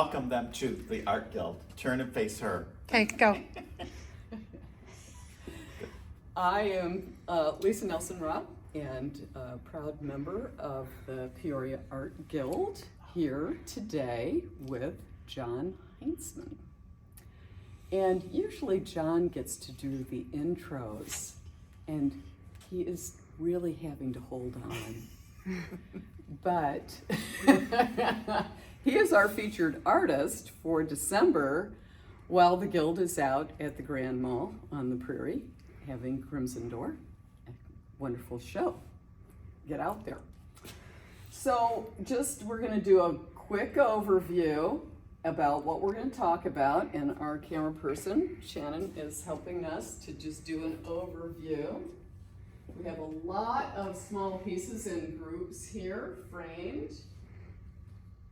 Welcome them to the Art Guild. Turn and face her. Okay, go. I am Lisa Nelson-Robb and a proud member of the Peoria Art Guild, here today with John Heintzman. And usually John gets to do the intros, and he is really having to hold on. But he is our featured artist for December while the Guild is out at the Grand Mall on the Prairie having Crimson Door. A wonderful show. Get out there. So we're going to do a quick overview about what we're going to talk about, and our camera person, Shannon, is helping us to just do an overview. We have a lot of small pieces in groups here, framed.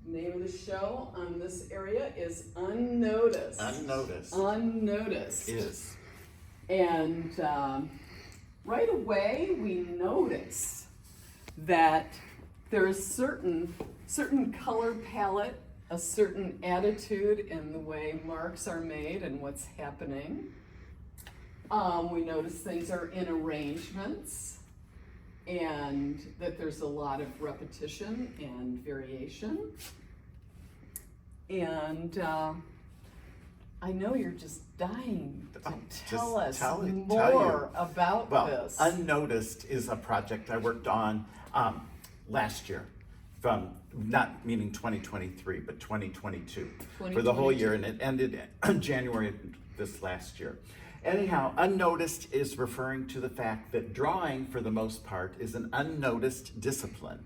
Name of the show on this area is Unnoticed. Unnoticed. Unnoticed. Is. And right away we notice that there's certain color palette, a certain attitude in the way marks are made and what's happening. We notice things are in arrangements and that there's a lot of repetition and variation. And I know you're just dying to tell us more about this. Unnoticed is a project I worked on last year, from not meaning 2023, but 2022, for the whole year, and it ended in January of this last year. Anyhow, unnoticed is referring to the fact that drawing, for the most part, is an unnoticed discipline.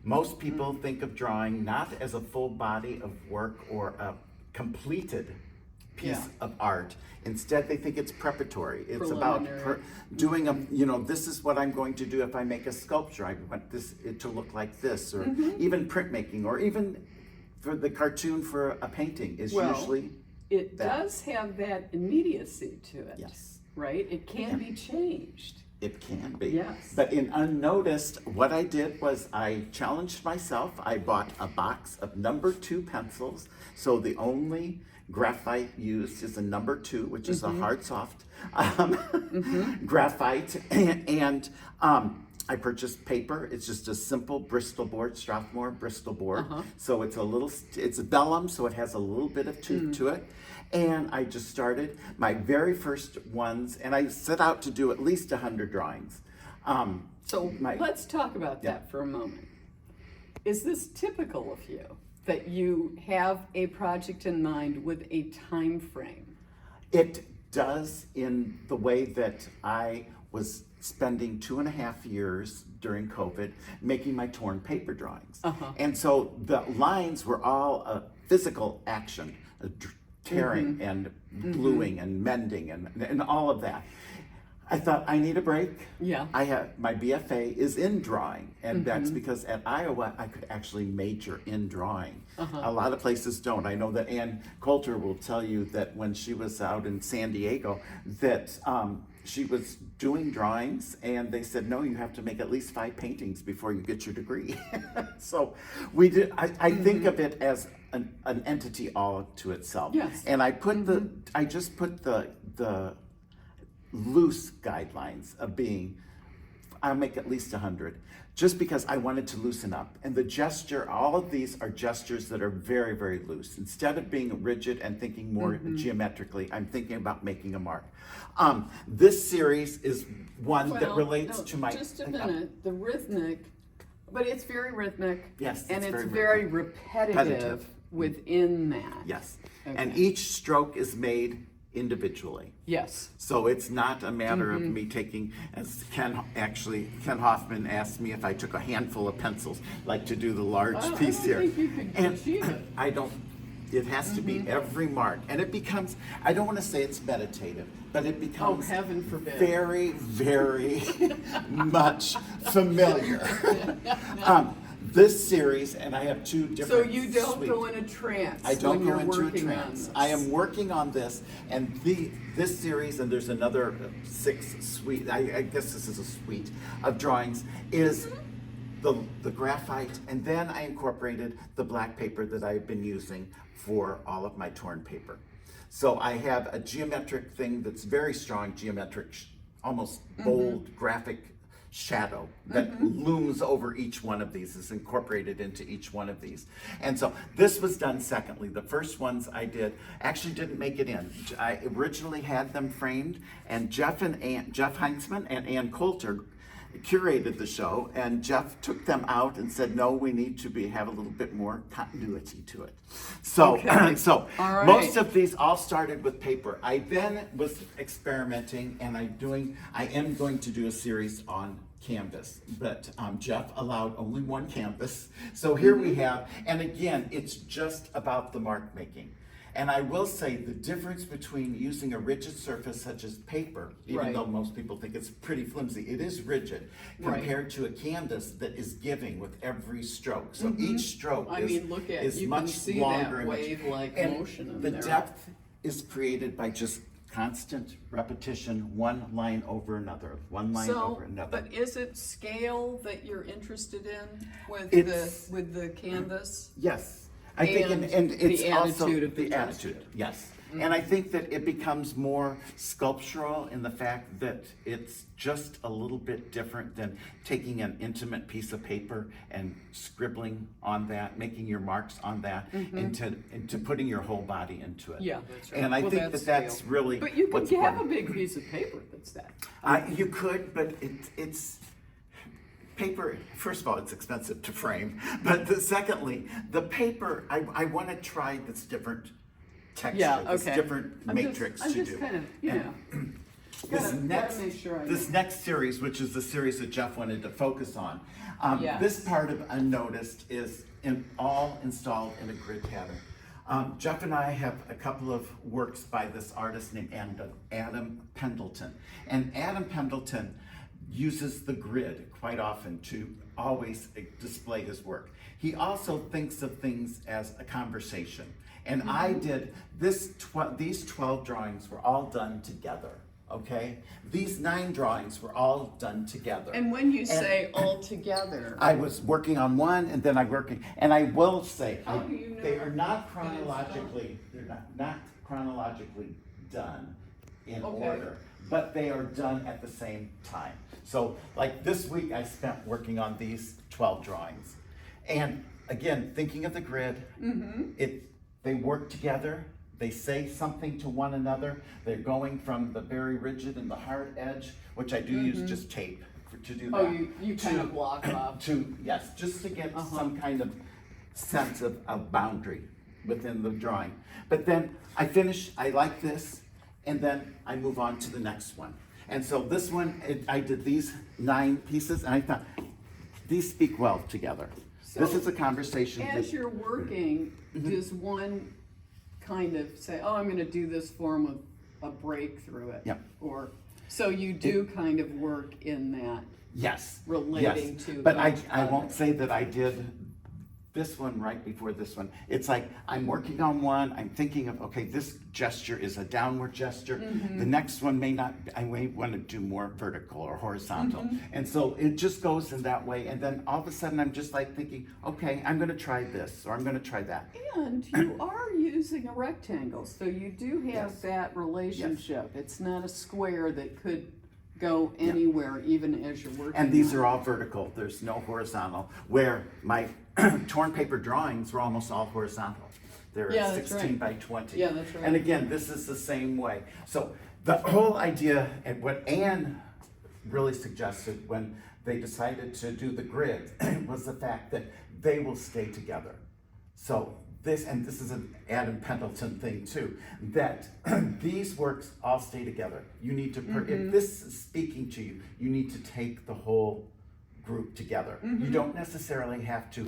Most people think of drawing not as a full body of work or a completed piece of art. Instead, they think it's preparatory. It's about doing this is what I'm going to do if I make a sculpture. I want it to look like this, or even printmaking, or even for the cartoon for a painting is usually it does have that immediacy to it. Yes. Right? It can be changed. It can be. Yes. But in Unnoticed, what I did was I challenged myself. I bought a box of number 2 pencils. So the only graphite used is a number 2, which is a hard, soft graphite. And I purchased paper. It's just a simple Bristol board, Strathmore Bristol board. So it's it's vellum, so it has a little bit of tooth to it. And I just started my very first ones, and I set out to do at least 100 drawings. Let's talk about that for a moment. Is this typical of you, that you have a project in mind with a time frame? It does, in the way that I was spending 2.5 years during COVID making my torn paper drawings. And so the lines were all a physical action, tearing and gluing and mending and all of that. I thought, I need a break. Yeah. My BFA is in drawing, and that's because at Iowa I could actually major in drawing. A lot of places don't. I know that Ann Coulter will tell you that when she was out in San Diego that she was doing drawings, and they said, no, you have to make at least 5 paintings before you get your degree. So we did. I think of it as an entity all to itself. Yes. And I put I just put the loose guidelines of being, I'll make at least 100, just because I wanted to loosen up. And the gesture, all of these are gestures that are very, very loose. Instead of being rigid and thinking more geometrically, I'm thinking about making a mark. This series is one that relates to my... Just a minute, the rhythmic, but it's very rhythmic. Yes, and it's very repetitive within that. Yes, and each stroke is made individually. Yes. So it's not a matter of me taking, as Ken Hoffman asked me if I took a handful of pencils, like to do the large piece here. I think you could achieve it. I don't, it has to be every mark. And it becomes, I don't want to say it's meditative, but it becomes heaven forbid. Very, very much familiar. This series, and I have 2 different So you don't suites. go in a trance. I don't when go you're into a working trance. on I am working on this, and this series, and there's another 6 suite. I guess this is a suite of drawings. Is the graphite, and then I incorporated the black paper that I've been using for all of my torn paper. So I have a geometric thing that's very strong, geometric, almost bold graphic shadow that looms over each one of these, is incorporated into each one of these. And so this was done secondly. The first ones I did actually didn't make it in. I originally had them framed, and Jeff Heintzman and Ann Coulter curated the show, and Jeff took them out and said, no, we need to have a little bit more continuity to it. So, so All right. most of these all started with paper. I then was experimenting, and I am going to do a series on canvas, but Jeff allowed only one canvas. So here we have, and again, it's just about the mark making. And I will say the difference between using a rigid surface such as paper, even though most people think it's pretty flimsy, it is rigid compared to a canvas that is giving with every stroke. So each stroke is you much can see longer. that wave-like motion in the there. depth is created by just constant repetition, one line over another, one line over another. But is it scale that you're interested in with the canvas? Yes. I think, and it's the also attitude of the the attitude, yes. And I think that it becomes more sculptural in the fact that it's just a little bit different than taking an intimate piece of paper and scribbling on that, making your marks on that, into putting your whole body into it. Yeah, that's right. And I think that's scale. really But you what's could have a important. big piece of paper that's that. You could, but it's paper. First of all, it's expensive to frame, but secondly, the paper, I want to try this different texture, this different matrix I'm to just do. kind of, This gotta make sure I this next series, which is the series that Jeff wanted to focus on, this part of Unnoticed is all installed in a grid pattern. Jeff and I have a couple of works by this artist named Adam Pendleton. And Adam Pendleton uses the grid quite often to always display his work. He also thinks of things as a conversation. And I did these 12 drawings were all done together, okay? These 9 drawings were all done together. And when you say all together, I was working on one, and then and I will say, How do you know they are not that it's chronologically, they're not chronologically done in Okay. order, but they are done at the same time. So like this week I spent working on these 12 drawings. And again, thinking of the grid, they work together, they say something to one another, they're going from the very rigid and the hard edge, which I do use just tape to do that. oh, you kind of block off. Yes, just to get some kind of sense of boundary within the drawing. But then I finish, I like this, and then I move on to the next one. And so this one, I did these 9 pieces, and I thought, these speak well together. This is a conversation. As you're working, does one kind of say, oh, I'm gonna do this form of a break through it? Yep. Or, so you do kind of work in that Yes. relating yes. to But the I won't say that I did this one right before this one. It's like I'm working on one, I'm thinking of, okay, this gesture is a downward gesture. The next one I may want to do more vertical or horizontal. And so it just goes in that way. And then all of a sudden I'm just like thinking, okay, I'm going to try this or I'm going to try that. And you are using a rectangle, so you do have that relationship. It's not a square that could go anywhere, even as you're working. And these on are all vertical, there's no horizontal, where my torn paper drawings were almost all horizontal. They're Yeah, that's 16 right. by 20. Yeah, that's right. And again, this is the same way. So the whole idea, and what Anne really suggested when they decided to do the grid was the fact that they will stay together. So this is an Adam Pendleton thing too, that these works all stay together. You need to, if this is speaking to you, you need to take the whole group together. You don't necessarily have to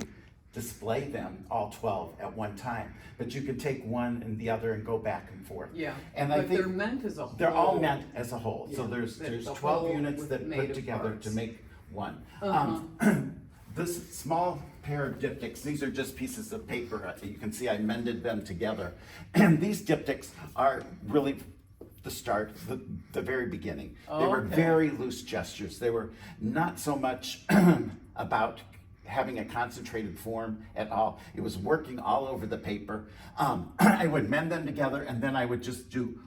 display them all 12 at one time, but you can take one and the other and go back and forth. Yeah, and but I think they're meant as a whole. they're all meant as a whole. So Yeah, there's the 12 whole units with that made put of together parts. to make one. This small pair of diptychs, these are just pieces of paper. You can see I mended them together. And these diptychs are really the start, the very beginning. They were Okay. very loose gestures. They were not so much about having a concentrated form at all. It was working all over the paper. I would mend them together, and then I would just do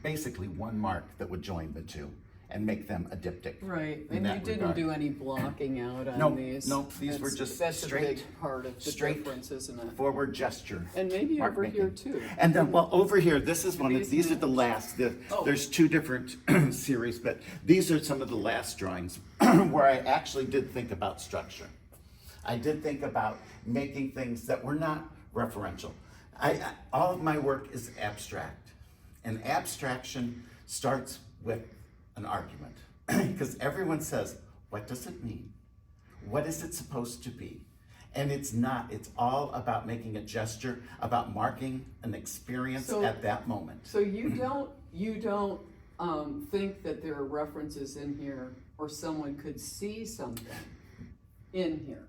basically one mark that would join the two and make them a diptych. Right, in and that you didn't regard. do any blocking out on No, these? no, these were just That's straight- a big part of the straight difference, isn't it? Forward gesture. And maybe mark over making. here too. And then, well, over here, this is one of, These these are the last, Oh. there's two different series, but these are some of the last drawings where I actually did think about structure. I did think about making things that were not referential. All of my work is abstract, and abstraction starts with an argument. Because everyone says, what does it mean? What is it supposed to be? And it's not. It's all about making a gesture, about marking an experience So- at that moment. So you don't think that there are references in here, or someone could see something in here?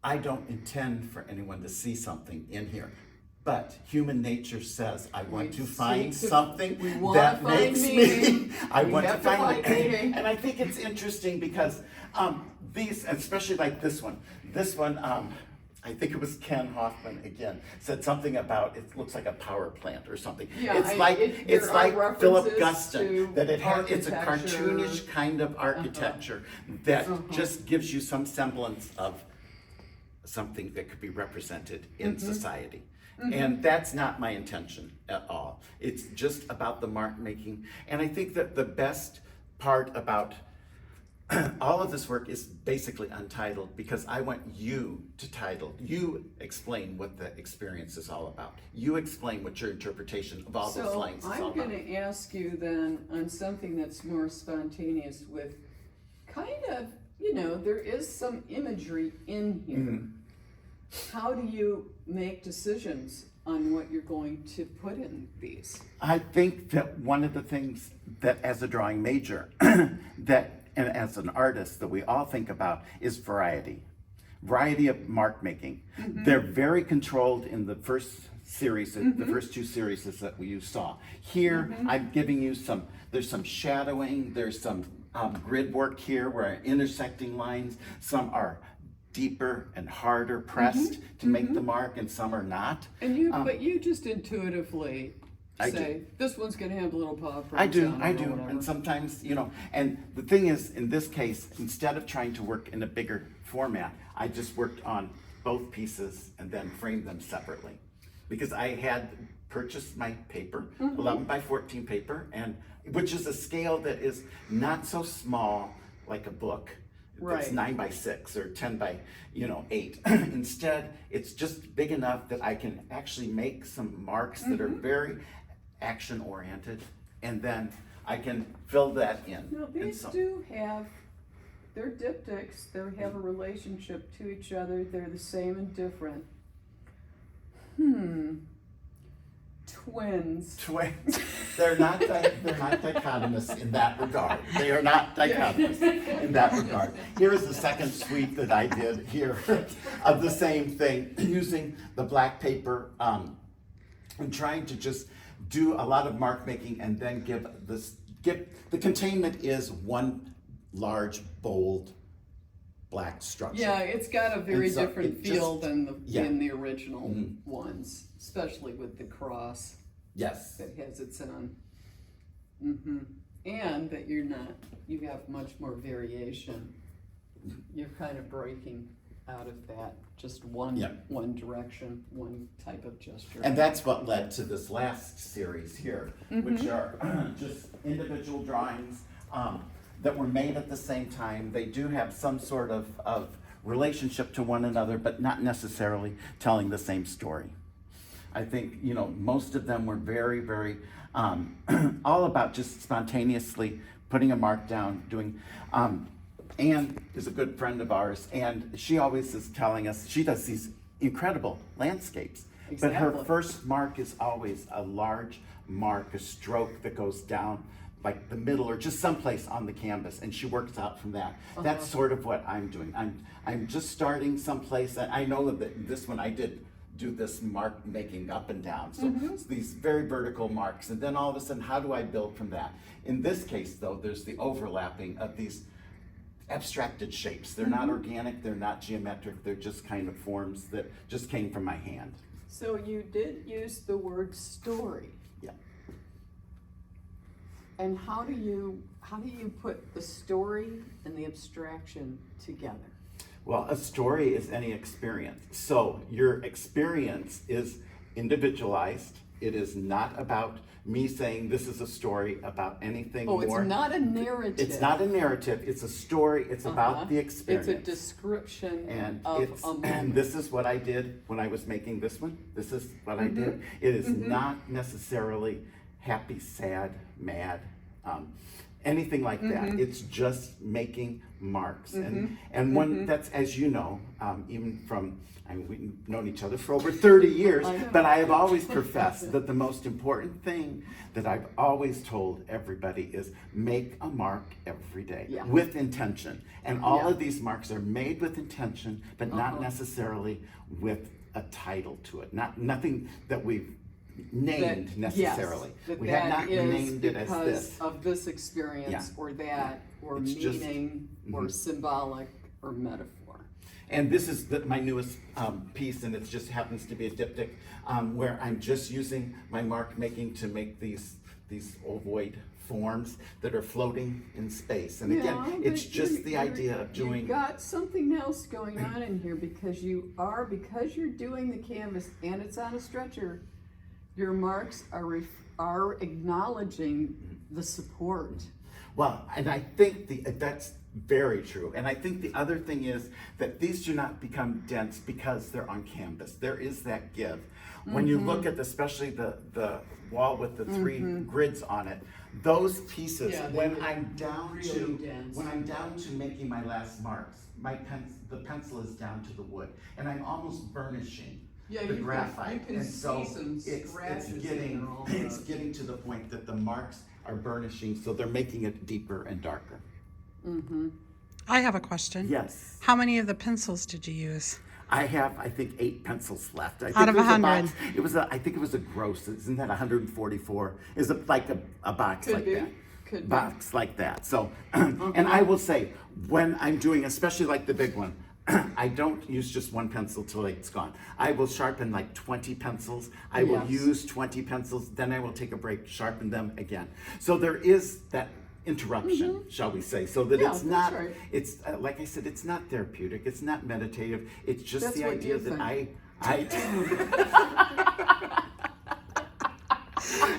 I don't intend for anyone to see something in here. But human nature says, I want We to find seek to- something we wanna that find makes meaning. me, I We want to have to find find meaning. And I think it's interesting because these, especially like this one, I think it was Ken Hoffman again, said something about, it looks like a power plant or something. Yeah, It's like there are Philip references to Guston, that it's a architecture. cartoonish kind of architecture that just gives you some semblance of something that could be represented in society. And that's not my intention at all. It's just about the mark making. And I think that the best part about all of this work is basically untitled, because I want you to title. You explain what the experience is all about. You explain what your interpretation of all those lines is all So I'm about. gonna ask you then on something that's more spontaneous with kind of, there is some imagery in here. Mm-hmm. How do you make decisions on what you're going to put in these? I think that one of the things that as a drawing major, and as an artist, that we all think about is variety. Variety of mark making. They're very controlled in the first series, the first two series that you saw. Here, I'm giving you there's some shadowing, there's some grid work here where I'm intersecting lines. Some are deeper and harder pressed to make the mark, and some are not. And but you just intuitively I say, this one's gonna have a little paw prints I do, on it I or do, whatever. and sometimes, and the thing is, in this case, instead of trying to work in a bigger format, I just worked on both pieces and then framed them separately. Because I had purchased my paper, 11 by 14 paper, and which is a scale that is not so small like a book. It's Right. 9 by 6 or 10 by 8. Instead, it's just big enough that I can actually make some marks that are very action oriented, and then I can fill that in. No, And these so- they're diptychs, they have a relationship to each other, they're the same and different. Twins. Twins. They're not dichotomous in that regard. They are not dichotomous in that regard. Here is the second sweep that I did here of the same thing, using the black paper and trying to just do a lot of mark making, and then give the containment is one large, bold, black structure. Yeah, it's got a very And so different it feel just- than yeah. the original ones, especially with the cross Yes. that has its own. And that you have much more variation. You're kind of breaking out of that, just one direction, one type of gesture. And that's what led to this last series here, which are just individual drawings that were made at the same time. They do have some sort of relationship to one another, but not necessarily telling the same story. I think, most of them were very, very, all about just spontaneously putting a mark down, doing, Anne is a good friend of ours, and she always is telling us, she does these incredible landscapes. But her Exactly. first mark is always a large mark, a stroke that goes down like the middle or just someplace on the canvas, and she works out from that. That's sort of what I'm doing. I'm just starting someplace, and I know that this one I did do this mark making up and down. So it's these very vertical marks, and then all of a sudden, how do I build from that? In this case though, there's the overlapping of these abstracted shapes. They're not organic, they're not geometric, they're just kind of forms that just came from my hand. So you did use the word story. Yeah. And how do you put the story and the abstraction together? Well, a story is any experience. So your experience is individualized. It is not about me saying this is a story about anything more. It's not a narrative. It's not a narrative. It's a story. It's about the experience. It's a description of a moment. And this is what I did when I was making this one. This is what I did. It is not necessarily happy, sad, mad, anything like that. It's just making marks. And one that's, as you know, even from, I mean, we've known each other for over 30 years, but I have always professed that the most important thing that I've always told everybody is make a mark every day with intention. And all of these marks are made with intention, but not necessarily with a title to it. Nothing that we've named necessarily. We have not named it as this. Because of this experience or that, or It's just- meaning, or symbolic, or metaphor. And this is my newest piece, and it just happens to be a diptych, where I'm just using my mark making to make these ovoid forms that are floating in space. And again, it's just the idea of doing. You've got something else going on in here because you're doing the canvas and it's on a stretcher. Your marks are acknowledging the support. Well, and I think that's very true. And I think the other thing is that these do not become dense because they're on canvas. There is that give. When you look at especially the wall with the three grids on it, those pieces, when I'm down to making my last marks, the pencil is down to the wood, and I'm almost burnishing the graphite. You can and so see some scratches it's getting to the point that the marks are burnishing, so they're making it deeper and darker. I have a question. Yes. How many of the pencils did you use? I have, I think, 8 pencils left. Out of 100. I think it was a gross. Isn't that 144? Is it like a box like that? Could Box like that. So, and I will say, when I'm doing, especially like the big one, I don't use just one pencil till it's gone. I will sharpen like 20 pencils. I will use 20 pencils, then I will take a break, sharpen them again. So there is that interruption, shall we say, so that it's not, it's like I said, it's not therapeutic, it's not meditative, it's just That's the what idea you that think.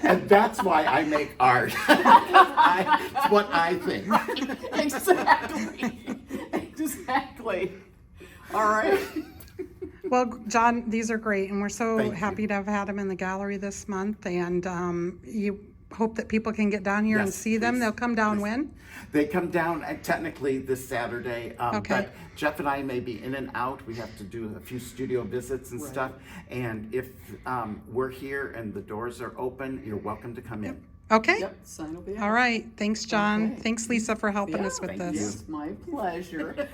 and that's why I make art. It's what I think. Exactly. All right. Well, John, these are great, and we're so Thank you. happy to have had them in the gallery this month, and you hope that people can get down here and Yes, see them. please. They'll come down when? They come down technically this Saturday, Okay. but Jeff and I may be in and out. We have to do a few studio visits and stuff. And if we're here and the doors are open, you're welcome to come in. Okay. Yep, sign will be out. All right. Thanks, John. Okay. Thanks, Lisa, for helping us with thank this. It's my pleasure.